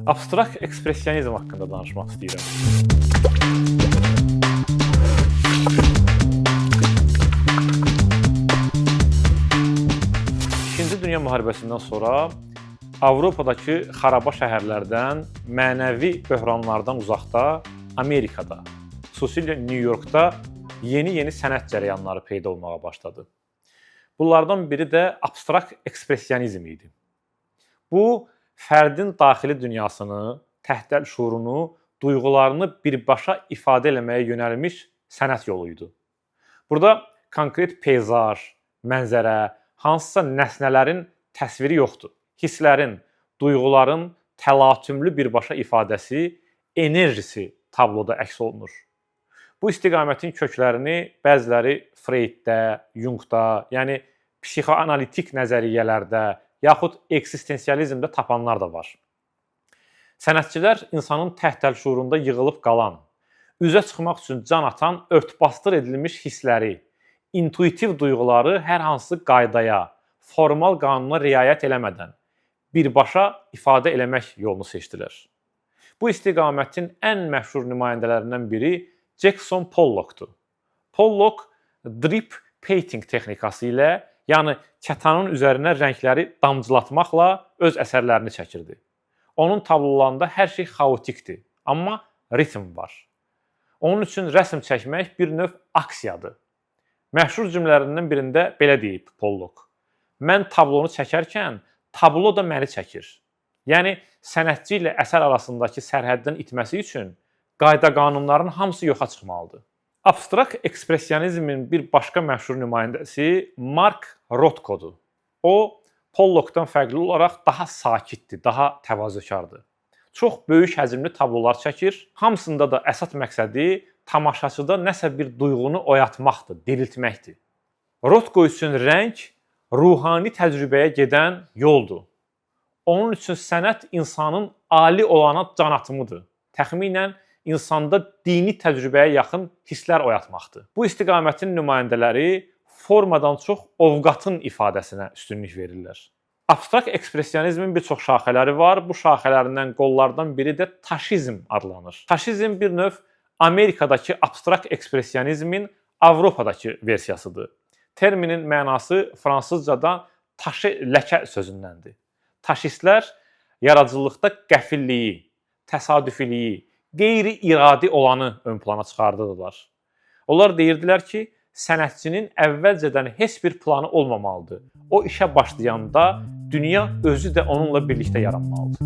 Abstrakt ekspresionizm haqqında danışmaq istəyirəm. İkinci Dünya müharibəsindən sonra Avropadakı xaraba şəhərlərdən, mənəvi böhranlardan uzaqda, Amerikada, xüsusilə New Yorkda yeni sənət cərəyanları peyda olmağa başladı. Bunlardan biri də abstrakt ekspresionizm idi. Bu, fərdin daxili dünyasını, təhdəl şuurunu, duyğularını birbaşa ifadə eləməyə yönəlmiş sənət yolu idi. Burada konkret peyzaj, mənzərə, hansısa nəsnələrin təsviri yoxdur. Hisslərin, duyğuların təlatümlü birbaşa ifadəsi, enerjisi tabloda əks olunur. Bu istiqamətin köklərini bəziləri Freyddə, Jungda, yəni psixoanalitik nəzəriyyələrdə, yaxud eksistensializmdə tapanlar da var. Sənətçilər insanın təhdəl şuurunda yığılıb qalan, üzə çıxmaq üçün can atan, örtbasdır edilmiş hissləri, intuitiv duyğuları hər hansı qaydaya, formal qanuna riayət eləmədən birbaşa ifadə eləmək yolunu seçdilər. Bu istiqamətin ən məşhur nümayəndələrindən biri Jackson Pollockdur. Pollock drip painting texnikası ilə, yəni kətanın üzərinə rəngləri damcılatmaqla öz əsərlərini çəkirdi. Onun tablolarında hər şey xaotikdir, amma ritm var. Onun üçün rəsm çəkmək bir növ aksiyadır. Məşhur cümlələrindən birində belə deyib Pollock: "Mən tablonu çəkərkən, tablo da məni çəkir." Yəni, sənətçi ilə əsər arasındakı sərhəddən itməsi üçün qayda-qanunların hamısı yoxa çıxmalıdır. Abstrakt ekspresionizmin bir başqa məşhur nümayəndəsi Mark Rothkodur. O, Pollockdan fərqli olaraq daha sakitdir, daha təvazökardır. Çox böyük həcmli tablolar çəkir. Hamısında da əsas məqsədi tamaşaçıda nəsə bir duyğunu oyatmaqdır, diriltməkdir. Rothko üçün rəng ruhani təcrübəyə gedən yoldur. Onun üçün sənət insanın ali olana can atımıdır. Təxminən insanda dini təcrübəyə yaxın hisslər oyatmaqdır. Bu istiqamətin nümayəndələri formadan çox ovqatın ifadəsinə üstünlük verirlər. Abstrakt ekspresionizmin bir çox şaxələri var. Bu şaxələrindən qollardan biri də taşizm adlanır. Taşizm bir növ Amerikadakı abstrakt ekspresionizmin Avropadakı versiyasıdır. Terminin mənası fransızcadan taşı ləkə sözündəndir. Taşistlər yaradıcılıqda qəfilliyi, təsadüfiliyi, qeyri-iradi olanı ön plana çıxardırdılar. Onlar deyirdilər ki, sənətçinin əvvəlcədən heç bir planı olmamalıdır. O işə başlayanda dünya özü də onunla birlikdə yaranmalıdır.